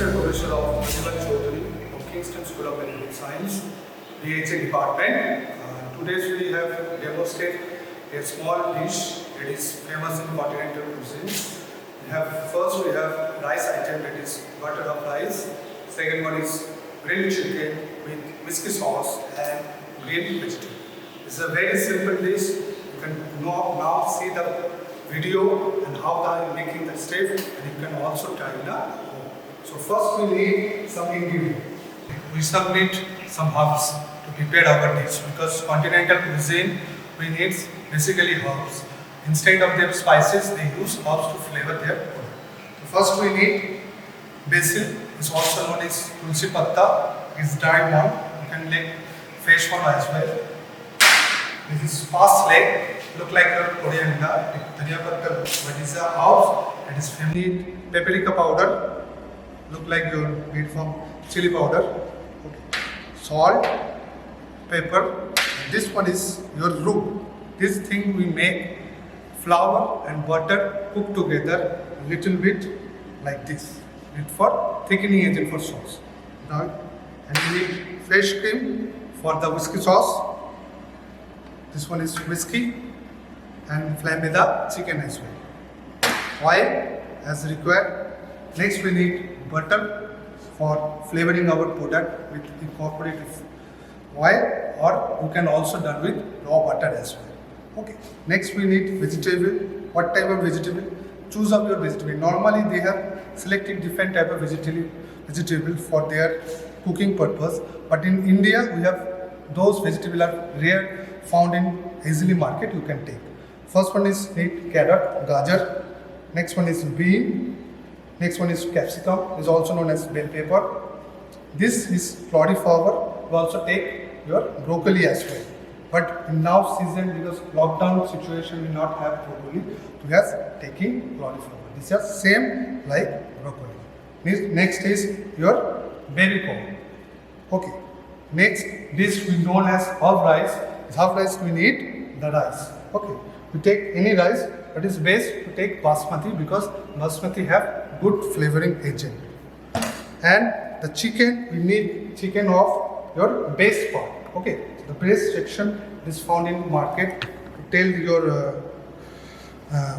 Mr. Professor of Pratibha Chaudhary of Kingston School of Medical Science, BHA department. Today we have demonstrated a small dish that is famous in continental cuisine. First we have rice item, that is butter of rice. Second one is grilled chicken with whiskey sauce and green vegetable. It's a very simple dish. You can now see the video and how they are making the step, and you can also try in home. So first we need some ingredients. We need some herbs to prepare our dish, because continental cuisine we need basically herbs. Instead of their spices, they use herbs to flavor their food. So first we need basil, is also known as tulsi patta. It's dried one. You can make fresh one as well. This is parsley. Look like a coriander. Dhania patta. What is the herbs? It is family paprika powder. Look like you're made from chili powder. Okay. Salt, pepper. And this one is your roux. This thing we make flour and butter cooked together a little bit like this. It for thickening agent for sauce. Right? And we need fresh cream for the whiskey sauce. This one is whiskey, and flame the chicken as well. Oil as required. Next we need butter for flavoring our product with incorporated oil, or you can also done with raw butter as well. Okay. Next we need vegetable. What type of vegetable? Choose up your vegetable. Normally they have selected different type of vegetable for their cooking purpose, but in India we have those vegetables are rare, found in easily market. You can take. First one is need carrot, gajar. Next one is bean. Next one is capsicum, is also known as bell pepper. This is cauliflower. You also take your broccoli as well. But in now season, because lockdown situation, we not have broccoli. We are taking cauliflower. This is same like broccoli. Next is your berry corn. Okay. Next dish we known as half rice. Half rice we need the rice. Okay. You take any rice, but it's best to take basmati, because basmati have good flavoring agent. And the chicken, we need chicken of your base part. Okay. The breast section is found in market. Tell your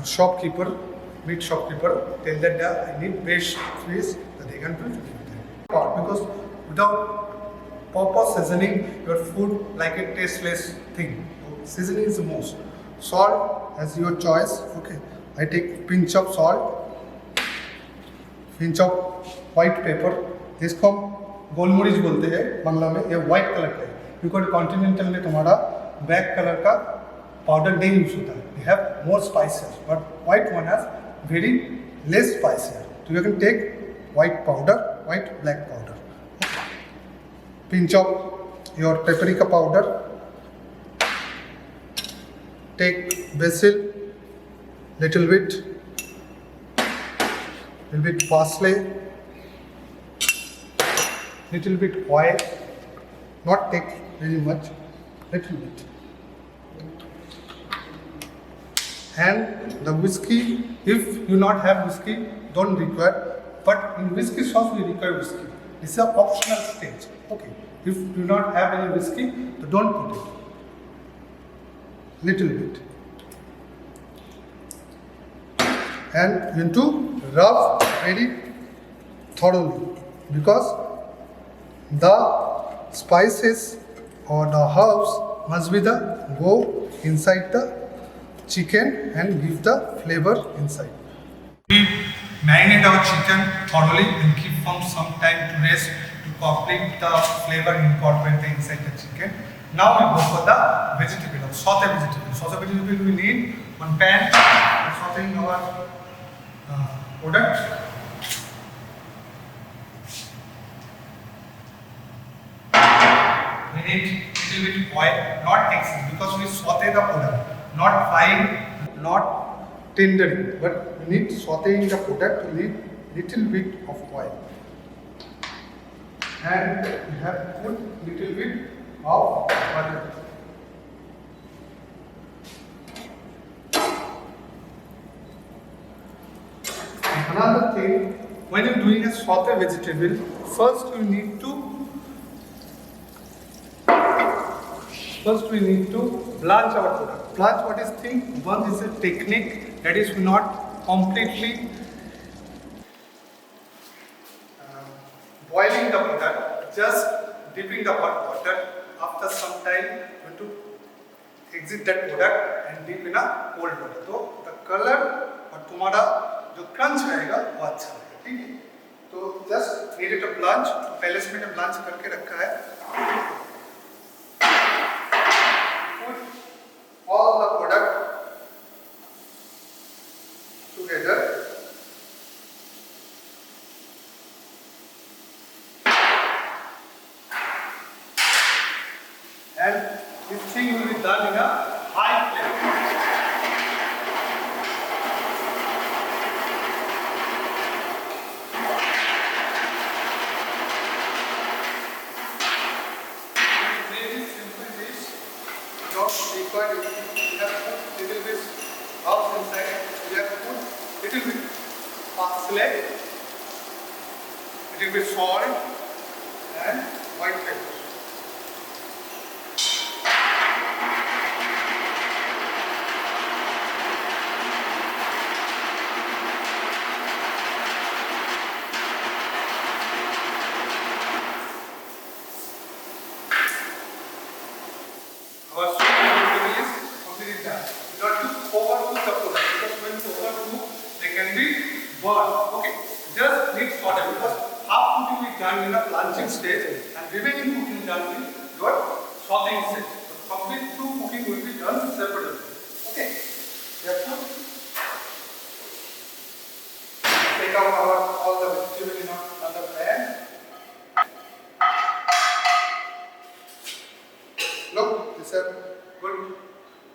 shopkeeper, meat shopkeeper, tell that I need breast piece, that they can put because without proper seasoning, your food like a tasteless thing. Seasoning is the most. Salt as your choice. Okay, I take pinch of salt, pinch of white pepper. This को गोलमरीच बोलते हैं बांग्ला में. ये white color का है. Because continental में तुम्हारा black color का powder नहीं यूज होता है. They have more spices, but white one has very less spices. So you can take white powder, white black powder. Pinch of your paprika powder. Take basil, little bit parsley, little bit oil. Not take very much, little bit. And the whiskey, if you not have whiskey, don't require. But in whiskey sauce we require whiskey. It's an optional stage. Okay. If you do not have any whiskey, so don't put it. Little bit. And you need to rub very thoroughly, because the spices or the herbs must be go inside the chicken and give the flavor inside. We marinate our chicken thoroughly and keep from some time to rest to complete the flavor and incorporate inside the chicken. Now we go for the vegetable, saute vegetable. Saute vegetable we need one pan for sauteing our product. We need little bit oil, not excess, because we saute the product, not frying, not tendering, but we need sauteing the product. We need little bit of oil, and we have put little bit of butter. Another thing, when you're doing a sauté vegetable, first we need to blanch our product. Blanch, what is thing? One is a technique that is not completely boiling the product, just dipping the hot water. After some time, you have to exit that product and dip in a cold water. तो the color और तुम्हारा जो crunch रहेगा वो अच्छा रहेगा, ठीक है? तो just need it a blanch. पहले से मैंने blanch करके रखा है. Put all the product together. And this thing will be done in a high flame. Very simple dish. Not required. You have put little bit herbs inside. You have put little bit parsley, little bit salt, and white pepper. Our soup vegetable is completely done. You don't have to overcook the product because when you overcook, they can be burned. Okay, just need salt because half cooking is done in a blanching stage and remaining cooking done in your sauteing stage. So complete two cooking will be done separately. Okay, therefore take out all the vegetable in another pan. Look, this is a good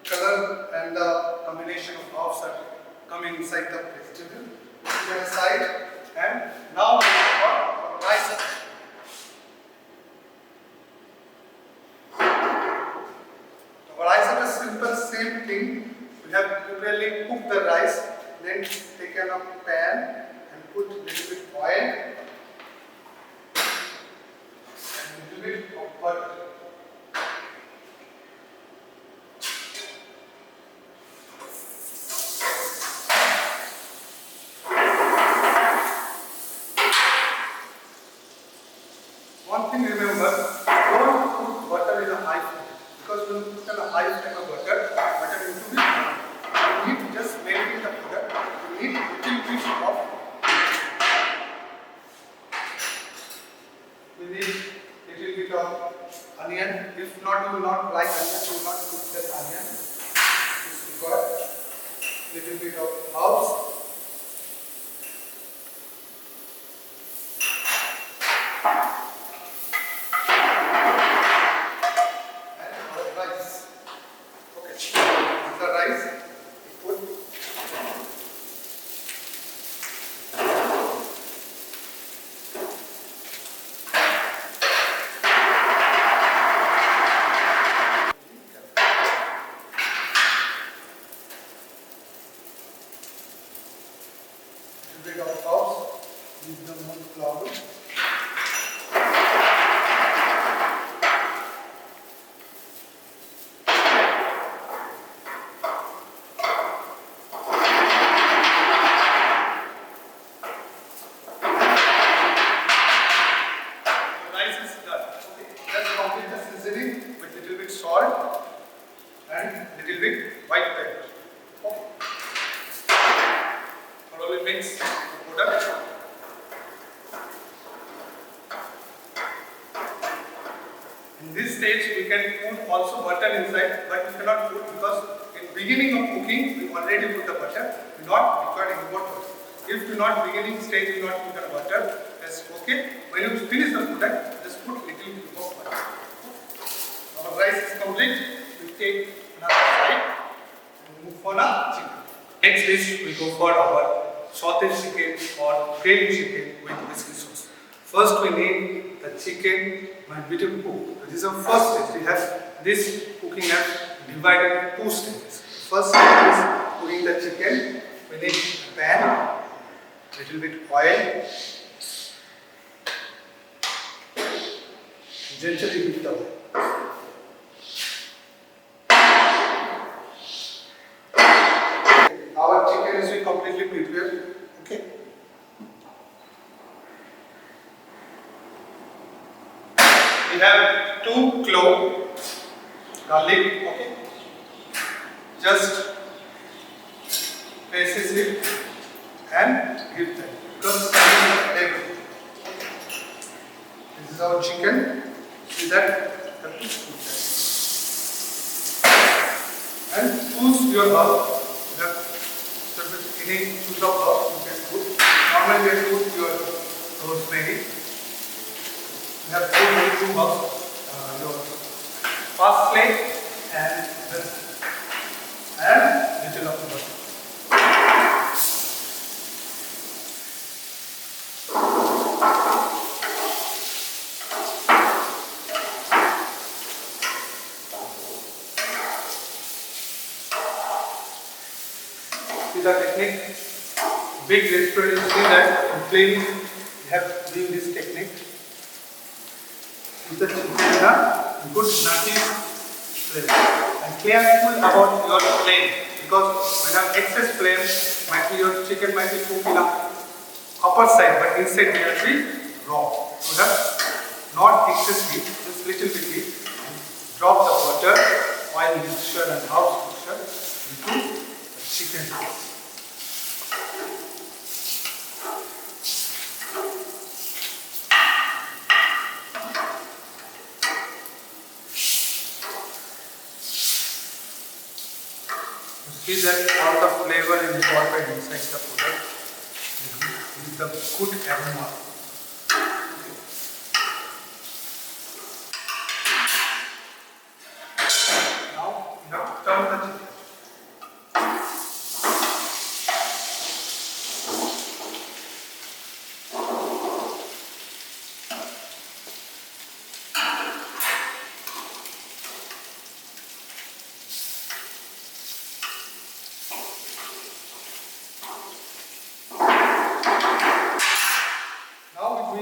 color and the combination of herbs are coming inside the vegetable. Put it aside, and now we have our rice. Our rice is a simple same thing. We have preparedly cooked the rice, then taken a pan and put a little bit oil and a little bit of butter. One thing remember, don't put butter in a high flame because when you put in a high flame of butter will be hot. You need to just melt in the butter. You need little bit of. We need little bit of onion. If not, you will not like onion. You will not put that onion. It's required. Little bit of herbs. Bit of herbs, use the one flour. The rice is done. Okay, let's complete the seasoning with little bit salt and little bit white pepper. Okay. Thoroughly mix the product. In this stage, we can put also butter inside, but we cannot put because in beginning of cooking, we already put the butter. We not required any more butter. If you not beginning stage, you not put the butter, that's okay. When you finish the product, just put little bit of butter. Our rice is complete. We take another side and move for the chicken. Next dish, we go for our sauteed chicken or grilled chicken with whiskey sauce. First, we need the chicken might be to cook. This is the first stage. We have this cooking as divided in two stages. First stage is cooking the chicken. We need a pan, little bit oil, gently with the oil. Our chicken is completely prepared. Okay. We have 2 cloves garlic. Okay. Just places it and give them. Because this is our chicken. See that? And choose your herb. Any choose of herb you can put. Normally we put your rosemary. You have two herbs. Your parsley and this and little of butter. See the technique. Big restaurants see that in plain have doing this technique. Is the chicken in a good nutty flavor. And careful about your flame because when have excess flame, might be your chicken might be cooked in a upper side, but inside may be raw. So have not excess heat, just little bit heat. Drop the butter, oil mixture and house mixture into the chicken. See that all the flavor is incorporated inside the product with the good aroma. Now you have to turn the chicken.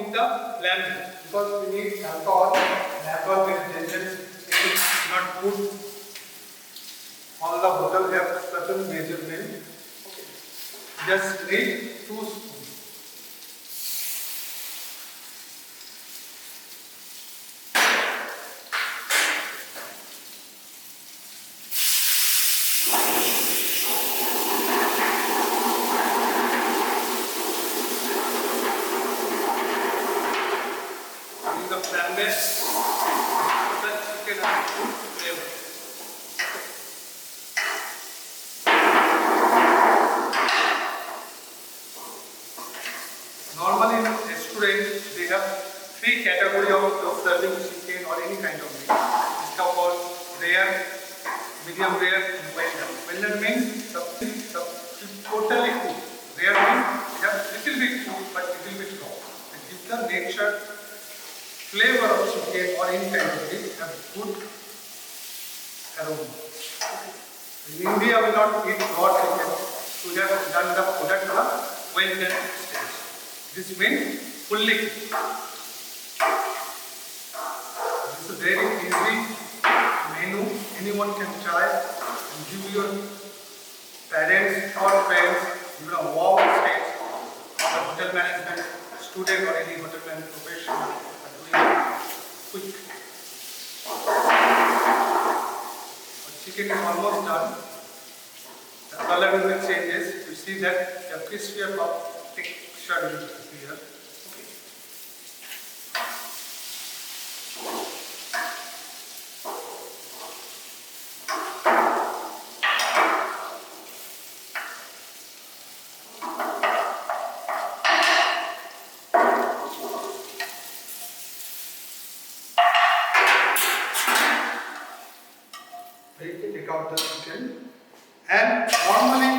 The blend because we need alcohol and alcohol is dangerous. It is not good. All the bottle have certain measurement. Okay. Just need 2 spoons. The flambe, the chicken has good flavor. Normally in restaurants they have 3 categories of serving chicken or any kind of meat. It's called rare, medium rare and well done. Well done means totally cooked. Rare means they have little bit cooked but little bit raw. It gives the nature flavor of chicken or any kind of meat have good aroma. In India we not eat raw chicken, so we have done the product well done stage. This means fully cooked. This is a very easy menu, anyone can try and give your parents or friends, even a wow stage of the hotel management student or any hotel management professional. Quick. Our chicken is almost done. The color will changes. You see that the crispier texture will appear. Okay. Take out the chicken, and normally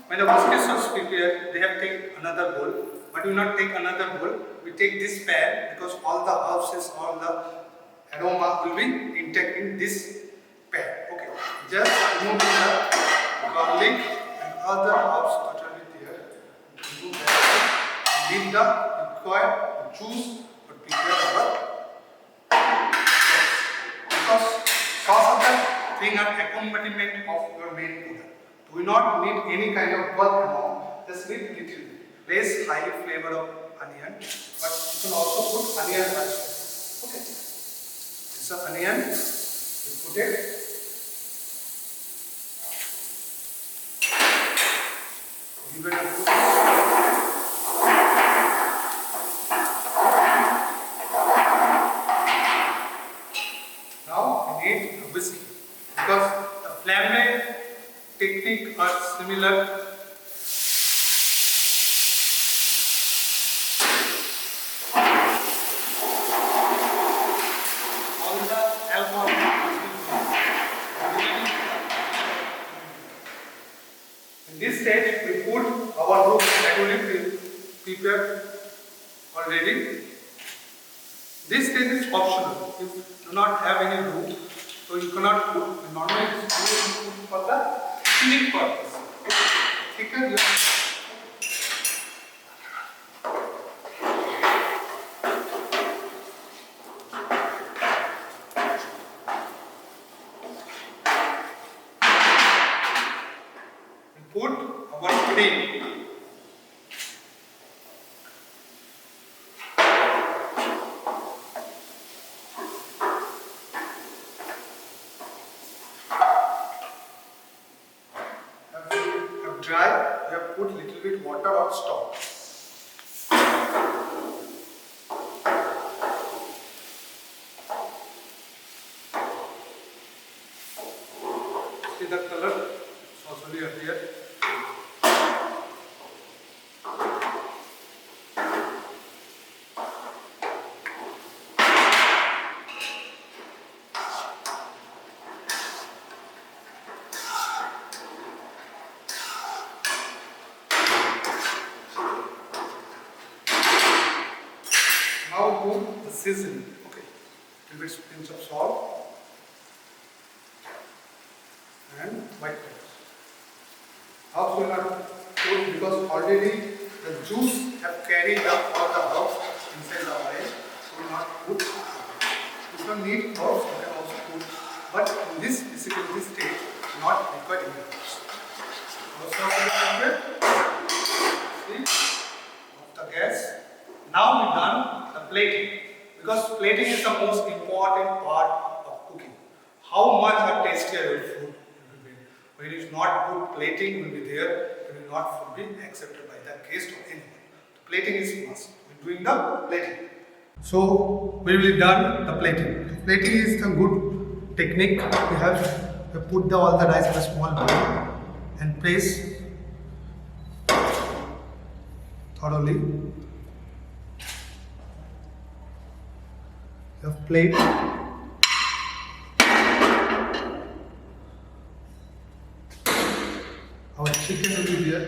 when the basket sauce prepared, they have take another bowl, but we not take another bowl. We take this pan because all the herbs, all the aroma will be intact in this pan. Okay, just remove the garlic and other herbs that are there. Remove that. need the required juice to prepare our because sauce of the thing an accompaniment of your main food. Do not need any kind of bulk amount, just need little less high flavor of onion, but you can also put onion also. Okay, this is onion, we put it. Give it a good. Now we need a whiskey because the flambe technique are similar. All the alcohol. In this stage, we put our roux that we prepared already. This stage is optional. If you do not have any roux, so you cannot put. Normally, it is put for the cleaning purpose. Thicker your put our pudding. Have dry, we have put little bit water or stock. See the color slowly appear. Now put the seasoning. Okay, little bit pinch of salt and white pepper. Herbs will not put because already the juice have carried up all the herbs inside the oil. So will not put. If you need herbs, you can also put. But in this basically this stage, not required any herbs. Also, see, off the gas. Now we done the plating because plating is the most important part of cooking. How much or tastier your food will be. When it is not good, plating will be there. It will not be accepted by the guest or anyone. The plating is must. We are doing the plating. So we will done the plating. The plating is the good technique. We have to put all the rice in a small bowl and place thoroughly. You have plate. Our chicken will be there.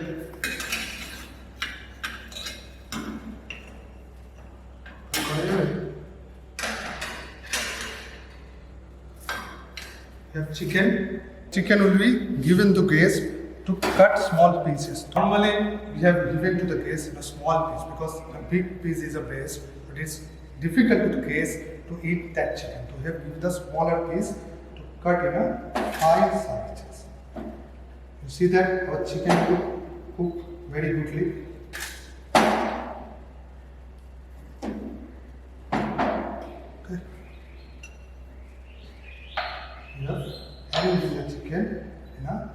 You have chicken. Chicken will be given to guest to cut small pieces. Normally, we have given to the guest in a small piece because a big piece is a best, but it's difficult to the guest to eat that chicken. So we have given the smaller piece to cut in a fine slices. You see that our chicken will cook very goodly. Okay. We have arranged the chicken in a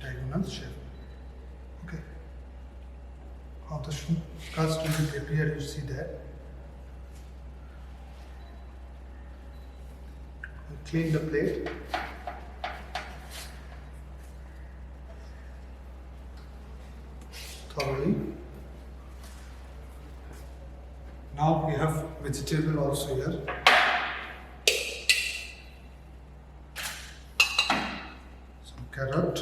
diagonal shape. Okay. How the crust will be prepared, you see that. Clean the plate. Thoroughly. Now we have vegetable also here. Some carrot.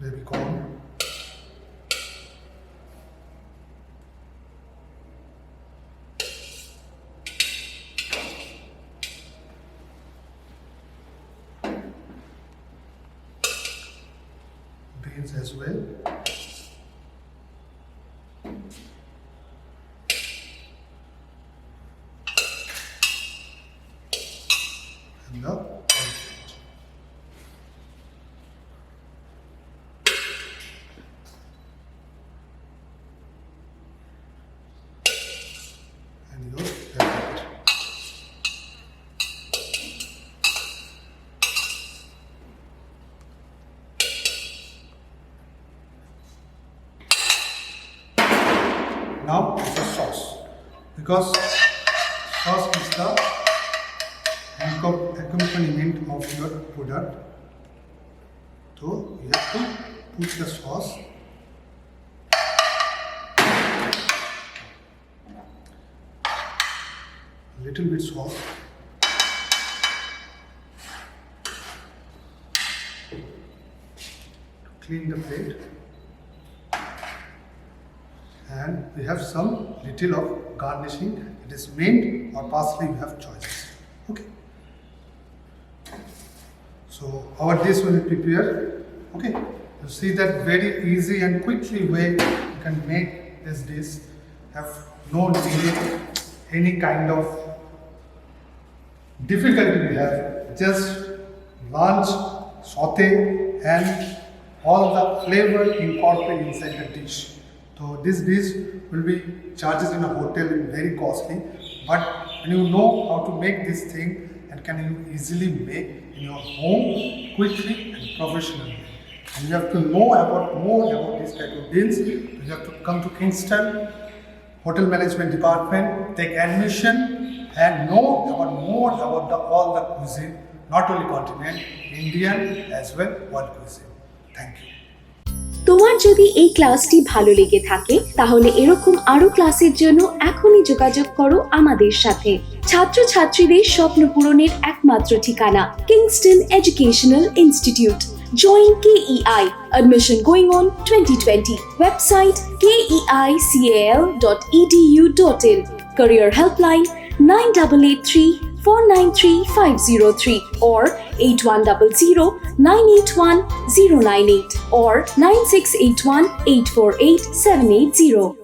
Baby corn. beans as well. And the olive oil. And your red pepper. Now it's a sauce, because sauce is the accompaniment of your product. So you have to put the sauce. A little bit sauce. To clean the plate. And we have some little of garnishing. It is mint or parsley, you have choices. Okay. So our dish will be prepared. Okay. You see that very easy and quickly way you can make this dish. Have no need any kind of difficulty we have. Just launch, saute, and all the flavor incorporated inside the dish. So this dish will be charges in a hotel and very costly, but when you know how to make this thing and can you easily make in your home quickly and professionally. And you have to know more about this type of deals. You have to come to Kingston Hotel Management Department, take admission and know more about all the cuisine, not only continent, Indian as well, world cuisine. Thank you. তোমার যদি এই ক্লাসটি ভালো লেগে থাকে তাহলে এরকম আরো ক্লাসের জন্য এখনই যোগাযোগ করো আমাদের সাথে। ছাত্রছাত্রীদের স্বপ্ন পূরণের একমাত্র ঠিকানা Kingston educational institute. Join KEI. Admission going on 2020. Website keical.edu.in. Career helpline 9883 493 503 or 8100 981 098 or 9681 848 780.